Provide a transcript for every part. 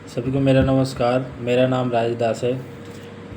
सभी को मेरा नमस्कार। मेरा नाम राजदास है।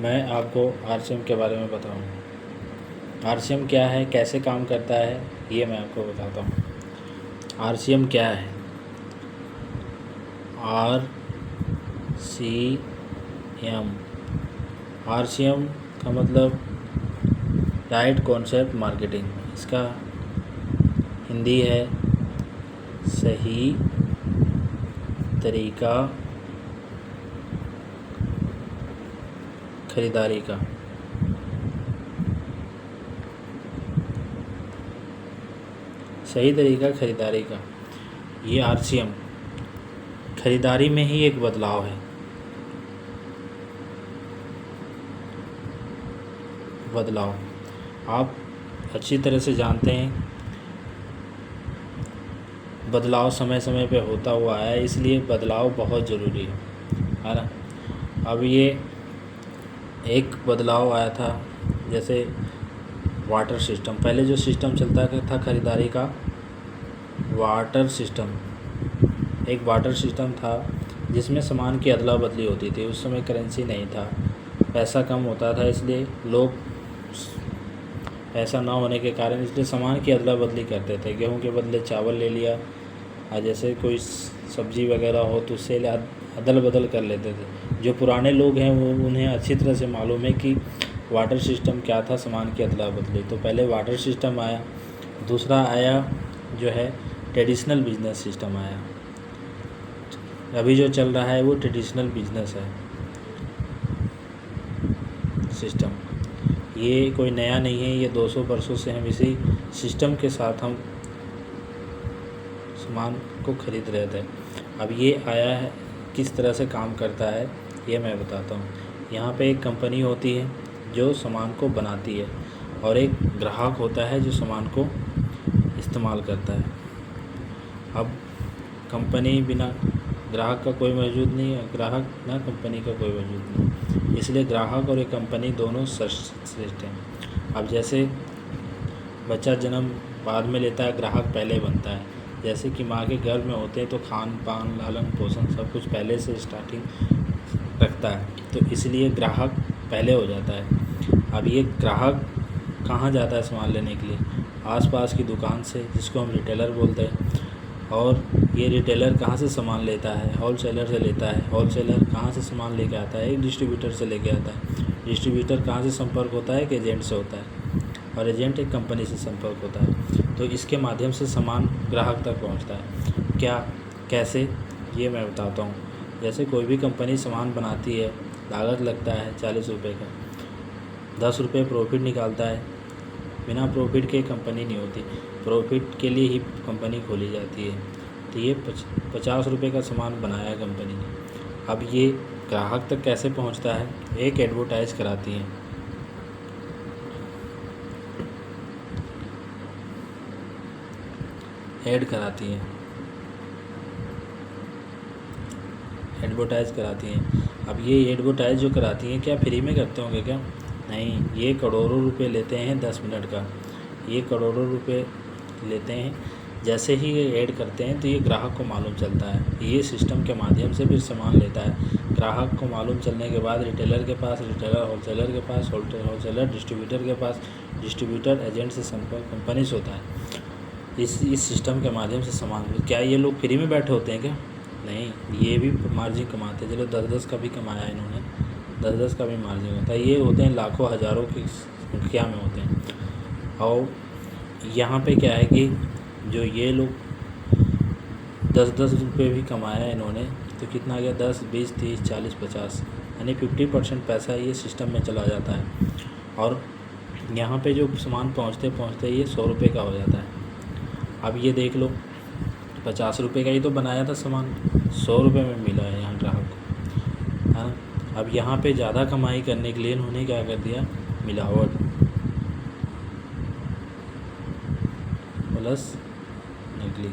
मैं आपको आरसीएम के बारे में बताऊंगा। आरसीएम क्या है, कैसे काम करता है, ये मैं आपको बताता हूँ। आरसीएम क्या है? आर सी एम आरसीएम का मतलब राइट कॉन्सेप्ट मार्केटिंग। इसका हिंदी है सही तरीका खरीदारी का। सही तरीका खरीदारी का, ये आरसीएम खरीदारी में ही एक बदलाव है। बदलाव आप अच्छी तरह से जानते हैं, बदलाव समय समय पे होता हुआ है, इसलिए बदलाव बहुत ज़रूरी है ना। अब ये एक बदलाव आया था, जैसे वाटर सिस्टम। पहले जो सिस्टम चलता था खरीदारी का, वाटर सिस्टम, एक वाटर सिस्टम था जिसमें सामान की अदला बदली होती थी। उस समय करेंसी नहीं था, पैसा कम होता था, इसलिए लोग पैसा ना होने के कारण इसलिए सामान की अदला बदली करते थे। गेहूं के बदले चावल ले लिया, और जैसे कोई सब्ज़ी वगैरह हो तो उससे अदल बदल कर लेते थे। जो पुराने लोग हैं वो उन्हें अच्छी तरह से मालूम है कि वाटर सिस्टम क्या था, सामान की अदला बदली। तो पहले वाटर सिस्टम आया, दूसरा आया जो है ट्रेडिशनल बिजनेस सिस्टम आया। अभी जो चल रहा है वो ट्रेडिशनल बिजनेस है सिस्टम। ये कोई नया नहीं है, ये 200 वर्षों से हम इसी सिस्टम के साथ हम सामान को खरीद रहे थे। अब ये आया है, किस तरह से काम करता है ये मैं बताता हूँ। यहाँ पे एक कंपनी होती है जो सामान को बनाती है, और एक ग्राहक होता है जो सामान को इस्तेमाल करता है। अब कंपनी बिना ग्राहक का कोई वजूद नहीं है, ग्राहक ना कंपनी का कोई वजूद नहीं, इसलिए ग्राहक और एक कंपनी दोनों श्रेष्ठ हैं। अब जैसे बच्चा जन्म बाद में लेता है, ग्राहक पहले बनता है। जैसे कि माँ के गर्भ में होते हैं तो खान पान लालन पोषण सब कुछ पहले से स्टार्टिंग रखता है, तो इसलिए ग्राहक पहले हो जाता है। अब ये ग्राहक कहाँ जाता है सामान लेने के लिए? आसपास की दुकान से, जिसको हम रिटेलर बोलते हैं। और ये रिटेलर कहाँ से सामान लेता है? होलसेलर से लेता है। होलसेलर कहाँ से सामान लेके आता है? एक डिस्ट्रीब्यूटर से लेके आता है। डिस्ट्रीब्यूटर कहाँ से संपर्क होता है? एक एजेंट से होता है, और एजेंट एक कंपनी से संपर्क होता है। तो इसके माध्यम से सामान ग्राहक तक पहुंचता है। क्या, कैसे, ये मैं बताता हूँ। जैसे कोई भी कंपनी सामान बनाती है, लागत लगता है 40 रुपये का, 10 रुपये प्रॉफिट निकालता है। बिना प्रॉफिट के कंपनी नहीं होती, प्रॉफिट के लिए ही कंपनी खोली जाती है। तो ये 50 रुपये का सामान बनाया है कंपनी ने। अब ये ग्राहक तक कैसे पहुंचता है? एक एडवर्टाइज कराती है, ऐड कराती हैं, एडवर्टाइज़ कराती हैं। अब ये एडवर्टाइज़ जो कराती हैं, क्या फ्री में करते होंगे क्या? नहीं, ये करोड़ों रुपए लेते हैं 10 मिनट का। ये करोड़ों रुपए लेते हैं। जैसे ही ये ऐड करते हैं तो ये ग्राहक को मालूम चलता है, ये सिस्टम के माध्यम से फिर सामान लेता है। ग्राहक को मालूम चलने के बाद रिटेलर के पास, रिटेलर होलसेलर के पास, होलसेलर डिस्ट्रीब्यूटर के पास, डिस्ट्रीब्यूटर एजेंट से संपर्क कंपनी से होता है। इस सिस्टम के माध्यम से सामान। क्या ये लोग फ्री में बैठे होते हैं क्या? नहीं, ये भी मार्जिन कमाते हैं। चलो 10-10 का भी कमाया इन्होंने, 10-10 का भी मार्जिन होता है। ये होते हैं लाखों हज़ारों की संख्या में होते हैं। और यहाँ पे क्या है कि जो ये लोग 10-10 रुपये भी कमाया इन्होंने, तो कितना गया? 10, 20, 30, 40, 50, यानी 50% पैसा ये सिस्टम में चला जाता है। और यहाँ पे जो सामान पहुँचते पहुँचते ये 100 रुपये का हो जाता है। अब ये देख लो, 50 रुपये का ही तो बनाया था सामान, 100 रुपये में मिला है यहाँ ग्राहक को, है ना। अब यहाँ पे ज़्यादा कमाई करने के लिए इन्होंने क्या कर दिया? मिलावट प्लस नकली।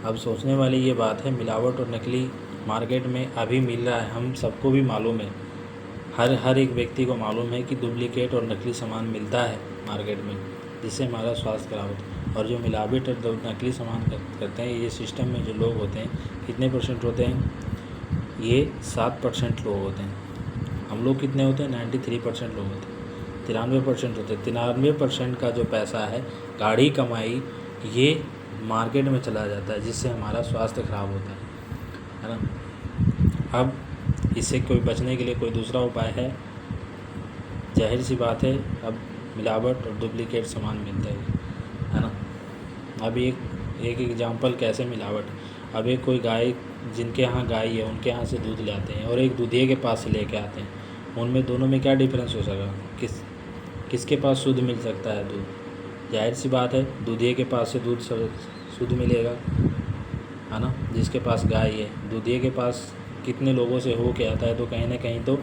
अब सोचने वाली ये बात है, मिलावट और नकली मार्केट में अभी मिल रहा है, हम सबको भी मालूम है, हर एक व्यक्ति को मालूम है कि डुप्लीकेट और नकली सामान मिलता है मार्केट में, जिससे हमारा स्वास्थ्य खराब होता है। और जो मिलावट और नकली सामान करते हैं, ये सिस्टम में जो लोग होते हैं कितने परसेंट होते हैं? ये 7% लोग होते हैं। हम लोग कितने होते हैं? 93% लोग होते हैं, 93% होते हैं। 93% का जो पैसा है गाढ़ी कमाई, ये मार्केट में चला जाता है, जिससे हमारा स्वास्थ्य खराब होता है ना। अब इससे कोई बचने के लिए कोई दूसरा उपाय है? जाहिर सी बात है, अब मिलावट और डुप्लीकेट सामान मिलता है ना। अब एक एग्जांपल कैसे मिलावट। अब एक कोई गाय, जिनके यहाँ गाय है उनके यहाँ से दूध ले आते हैं और एक दूधिये के पास से लेके आते हैं, उनमें दोनों में क्या डिफरेंस हो सका? किसके पास शुद्ध मिल सकता है दूध? जाहिर सी बात है, दूधिये के पास से दूध शुद्ध मिलेगा, है ना। जिसके पास गाय है, दूधिये के पास कितने लोगों से हो के आता है, तो कहीं ना कहीं तो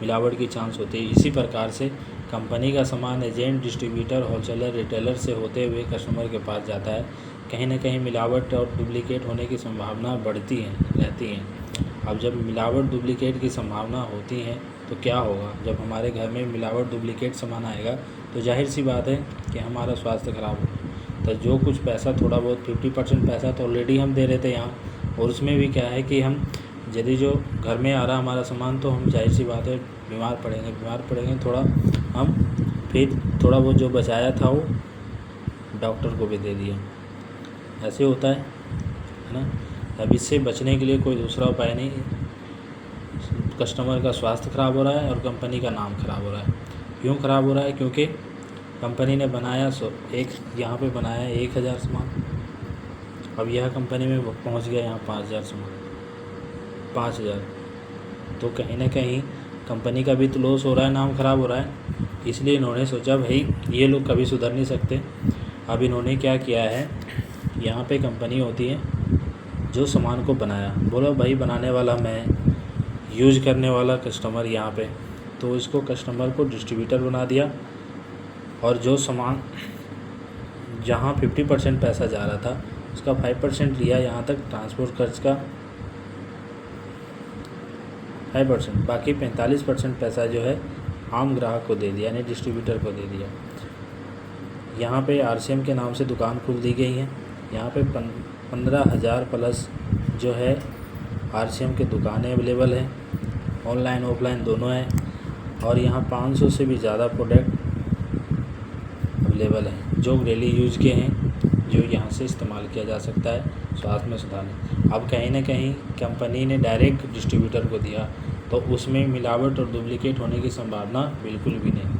मिलावट की चांस होती है। इसी प्रकार से कंपनी का सामान एजेंट, डिस्ट्रीब्यूटर, होलसेलर, रिटेलर से होते हुए कस्टमर के पास जाता है, कहीं ना कहीं मिलावट और डुप्लीकेट होने की संभावना रहती हैं। अब जब मिलावट डुप्लीकेट की संभावना होती है तो क्या होगा? जब हमारे घर में मिलावट डुप्लीकेट सामान आएगा तो जाहिर सी बात है कि हमारा स्वास्थ्य खराब होगा। तो जो कुछ पैसा, थोड़ा बहुत 50% पैसा तो ऑलरेडी हम दे रहे थे यहाँ, और उसमें भी क्या है कि हम यदि जो घर में आ रहा हमारा सामान, तो हम जाहिर सी बात है बीमार पड़ेंगे थोड़ा, हम फिर थोड़ा बहुत जो बचाया था वो डॉक्टर को भी दे दिया। ऐसे होता है ना। अब इससे बचने के लिए कोई दूसरा उपाय नहीं है। कस्टमर का स्वास्थ्य खराब हो रहा है और कंपनी का नाम खराब हो रहा है। क्यों खराब हो रहा है? क्योंकि कंपनी ने बनाया यहाँ पे बनाया 1000 सामान, अब यह कंपनी में पहुंच गया यहाँ 5000 सामान, 5000। तो कहीं ना कहीं कंपनी का भी तो लॉस हो रहा है, नाम ख़राब हो रहा है। इसलिए इन्होंने सोचा भाई ये लोग कभी सुधर नहीं सकते। अब इन्होंने क्या किया है, यहाँ पे कंपनी होती है जो सामान को बनाया, बोलो भाई बनाने वाला मैं, यूज करने वाला कस्टमर यहाँ पे, तो इसको कस्टमर को डिस्ट्रीब्यूटर बना दिया। और जो सामान जहाँ 50% पैसा जा रहा था उसका 5% लिया, यहाँ तक ट्रांसपोर्ट खर्च का 5%, बाकी 45% पैसा जो है आम ग्राहक को दे दिया, यानी डिस्ट्रीब्यूटर को दे दिया। यहाँ पे RCM के नाम से दुकान खोल दी गई है। यहाँ पे 15,000 प्लस जो है RCM के दुकानें अवेलेबल हैं, ऑनलाइन ऑफलाइन दोनों हैं। और यहाँ 500 से भी ज़्यादा प्रोडक्ट अवेलेबल हैं जो डेली यूज के हैं, जो यहाँ से इस्तेमाल किया जा सकता है स्वास्थ्य में सुधार। अब कहीं ना कहीं कंपनी ने डायरेक्ट डिस्ट्रीब्यूटर को दिया, तो उसमें मिलावट और डुप्लीकेट होने की संभावना बिल्कुल भी नहीं।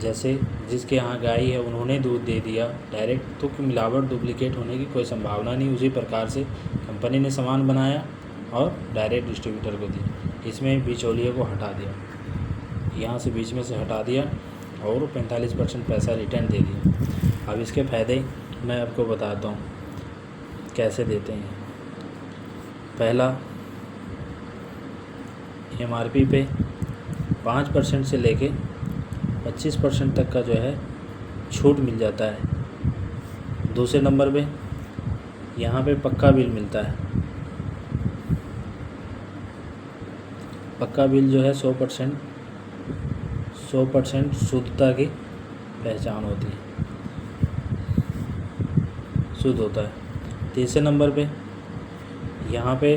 जैसे जिसके यहाँ गाय है उन्होंने दूध दे दिया डायरेक्ट, तो मिलावट डुप्लीकेट होने की कोई संभावना नहीं। उसी प्रकार से कंपनी ने सामान बनाया और डायरेक्ट डिस्ट्रीब्यूटर को दिया, इसमें बिचौलिए को हटा दिया, यहाँ से बीच में से हटा दिया और 45% पैसा रिटर्न दे दिया। अब इसके फ़ायदे मैं आपको बताता हूँ कैसे देते हैं। पहला, MRP पे 5% से लेके 25% तक का जो है छूट मिल जाता है। दूसरे नंबर पे यहाँ पे पक्का बिल मिलता है। पक्का बिल जो है 100% शुद्धता की पहचान होती है, शुद्ध होता है। तीसरे नंबर पे यहाँ पे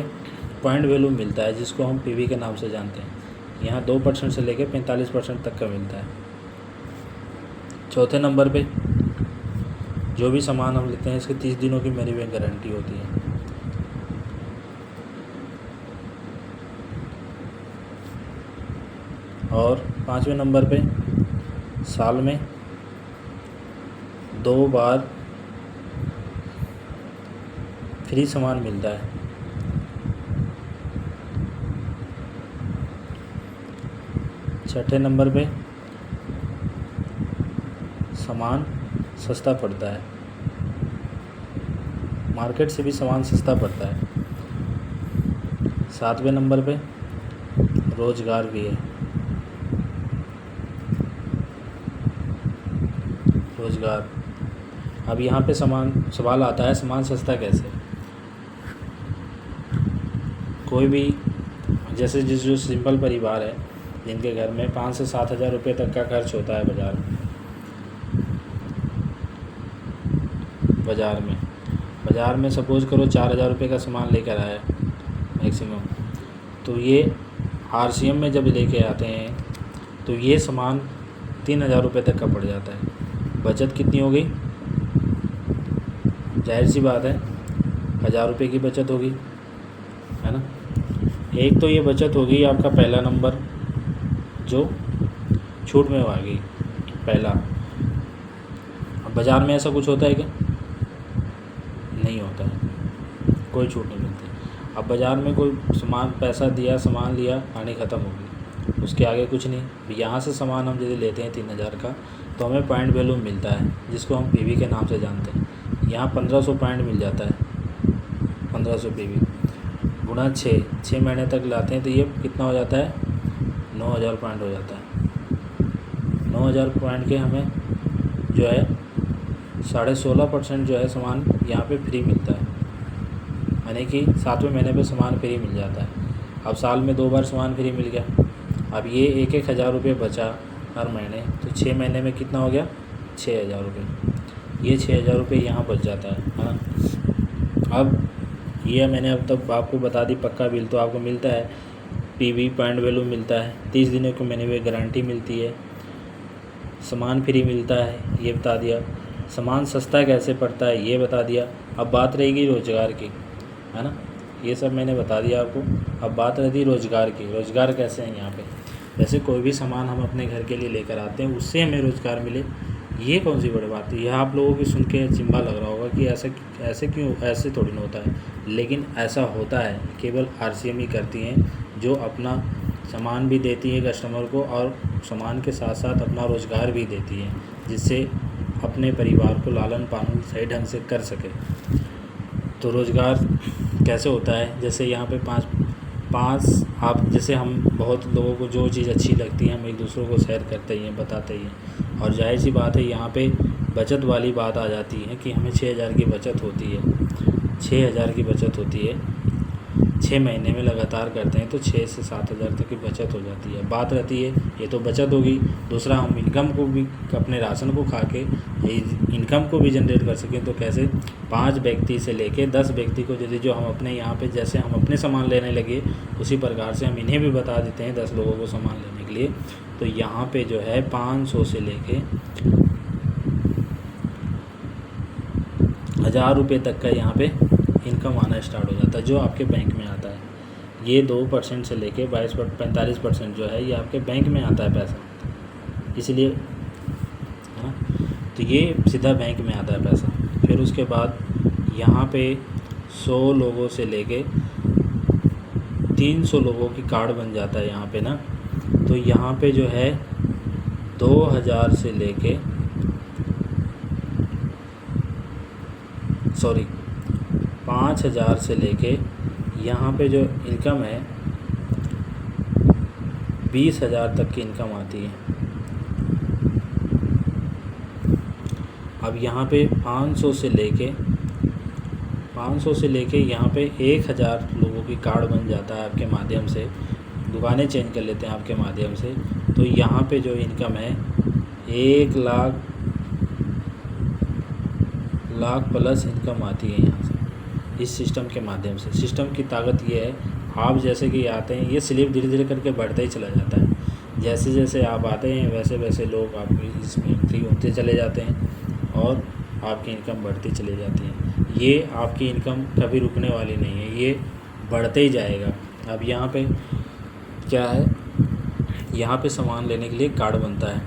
पॉइंट वैल्यू मिलता है, जिसको हम PV के नाम से जानते हैं। यहाँ 2% से लेकर 45% तक का मिलता है। चौथे नंबर पे जो भी सामान हम लेते हैं इसके 30 दिनों की मनी बैक गारंटी होती है। और 5वें नंबर पे साल में 2 बार फ्री सामान मिलता है। छठे नंबर पे सामान सस्ता पड़ता है, मार्केट से भी सामान सस्ता पड़ता है। 7वें नंबर पे रोज़गार भी है, रोज़गार। अब यहाँ पे सवाल आता है सामान सस्ता कैसे? कोई भी जैसे जो सिंपल परिवार है, जिनके घर में 5 से 7 हज़ार रुपये तक का खर्च होता है बाज़ार में, बाज़ार में सपोज़ करो 4,000 रुपये का सामान लेकर आया मैक्सिमम, तो ये RCM में जब लेके आते हैं तो ये सामान 3,000 रुपये तक का पड़ जाता है। बचत कितनी हो गई? जाहिर सी बात है 1,000 रुपये की बचत होगी, है ना। एक तो ये बचत होगी आपका पहला नंबर जो छूट में आ गई पहला। अब बाज़ार में ऐसा कुछ होता है क्या? नहीं होता है, कोई छूट नहीं मिलती। अब बाज़ार में कोई सामान पैसा दिया, सामान लिया, कहानी ख़त्म होगी, उसके आगे कुछ नहीं। यहाँ से सामान हम यदि लेते हैं 3,000 का तो हमें पॉइंट वैल्यू मिलता है जिसको हम PV के नाम से जानते हैं। यहाँ 1500 पॉइंट मिल जाता है, 1500 PV गुणा 6 महीने तक लाते हैं तो ये कितना हो जाता है? 9,000 पॉइंट हो जाता है। 9,000 पॉइंट के हमें जो है 16.5% जो है सामान यहाँ पे फ्री मिलता है, यानी कि 7वें महीने पे सामान फ्री मिल जाता है। अब साल में 2 बार सामान फ्री मिल गया। अब ये 1,000 रुपये बचा हर महीने, तो 6 महीने में कितना हो गया? 6,000 रुपये। ये 6,000 रुपये यहाँ बच जाता है ना। अब ये मैंने अब तक आपको बता दी, पक्का बिल तो आपको मिलता है, PV पॉइंट वैल्यू मिलता है, 30 दिनों की महीने में गारंटी मिलती है, सामान फ्री मिलता है, ये बता दिया। सामान सस्ता कैसे पड़ता है ये बता दिया। अब बात रहेगी रोज़गार की, है ना। ये सब मैंने बता दिया आपको। अब बात रहती है रोज़गार की। रोज़गार कैसे हैं यहाँ पे? जैसे कोई भी सामान हम अपने घर के लिए लेकर आते हैं, उससे हमें रोज़गार मिले, ये कौन सी बड़ी बात है? यह आप लोगों की सुन के अचंभा लग रहा होगा कि ऐसे क्यों? ऐसे थोड़ी ना होता है, लेकिन ऐसा होता है। केवल RCM ही करती हैं जो अपना सामान भी देती है कस्टमर को और सामान के साथ साथ अपना रोज़गार भी देती है, जिससे अपने परिवार को लालन पालन सही ढंग से कर सके। तो रोज़गार कैसे होता है? जैसे यहाँ पे पाँच आप, जैसे हम बहुत लोगों को जो चीज़ अच्छी लगती है हम एक दूसरों को शेयर करते ही हैं, बताते ही हैं। और जाहिर सी बात है यहाँ पे बचत वाली बात आ जाती है कि हमें 6,000 की बचत होती है। 6,000 की बचत होती है, 6 महीने में लगातार करते हैं तो 6 से 7,000 तक की बचत हो जाती है। बात रहती है, ये तो बचत होगी, दूसरा हम इनकम को भी, अपने राशन को खा के इनकम को भी जनरेट कर सकें। तो कैसे? 5 व्यक्ति से लेके 10 व्यक्ति को यदि जो हम अपने यहाँ पे, जैसे हम अपने सामान लेने लगे उसी प्रकार से हम इन्हें भी बता देते हैं 10 लोगों को सामान लेने के लिए। तो यहाँ पे जो है 500 से लेके 1,000 रुपये तक का यहाँ पे इनकम आना स्टार्ट हो जाता है, जो आपके बैंक में आता है। ये 2% से लेके 45% जो है ये आपके बैंक में आता है पैसा, इसलिए, है ना। तो ये सीधा बैंक में आता है पैसा। फिर उसके बाद यहाँ पे 100 लोगों से लेके 300 लोगों की कार्ड बन जाता है यहाँ पे ना। तो यहाँ पे जो है 2,000 से लेके 5,000 से लेके यहाँ पे जो इनकम है 20,000 तक की इनकम आती है। अब यहाँ पे 500 से लेके यहाँ पे 1,000 लोगों की कार्ड बन जाता है आपके माध्यम से, दुकानें चेंज कर लेते हैं आपके माध्यम से। तो यहाँ पे जो इनकम है 1 लाख प्लस इनकम आती है यहाँ से, इस सिस्टम के माध्यम से। सिस्टम की ताकत ये है, आप जैसे कि आते हैं ये स्लिप धीरे धीरे करके बढ़ता ही चला जाता है। जैसे जैसे आप आते हैं वैसे वैसे लोग आपके इसमें एंट्री होते चले जाते हैं और आपकी इनकम बढ़ती चली जाती है। ये आपकी इनकम कभी रुकने वाली नहीं है, ये बढ़ते ही जाएगा। अब यहाँ पे क्या है, यहाँ पे सामान लेने के लिए कार्ड बनता है।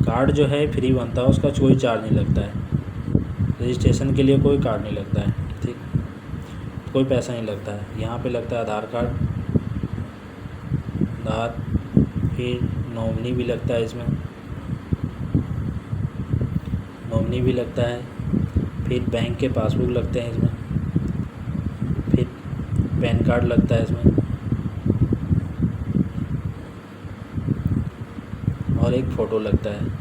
कार्ड जो है फ्री बनता है, उसका कोई चार्ज नहीं लगता है। रजिस्ट्रेशन के लिए कोई कार्ड नहीं लगता है, ठीक, कोई पैसा नहीं लगता है। यहाँ पे लगता है आधार कार्ड, फिर नॉमिनी भी लगता है, इसमें नॉमिनी भी लगता है, फिर बैंक के पासबुक लगते हैं इसमें, फिर पैन कार्ड लगता है इसमें, और एक फ़ोटो लगता है।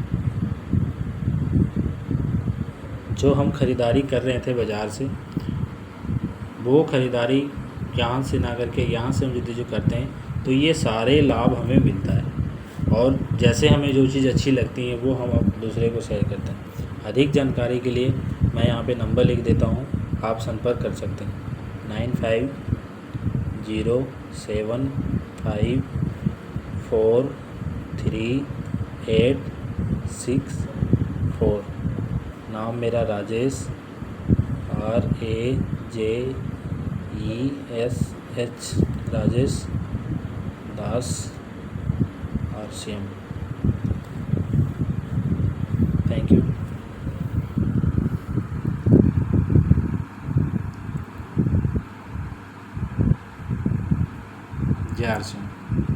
जो हम ख़रीदारी कर रहे थे बाज़ार से, वो ख़रीदारी यहाँ से ना करके यहाँ से हम जो करते हैं तो ये सारे लाभ हमें मिलता है। और जैसे हमें जो चीज़ अच्छी लगती है वो हम अब दूसरे को शेयर करते हैं। अधिक जानकारी के लिए मैं यहाँ पे नंबर लिख देता हूँ, आप संपर्क कर सकते हैं 9507543864। नाम मेरा Rajesh, RAJESH, Rajesh Das, RCM। Thank you. जय RCM।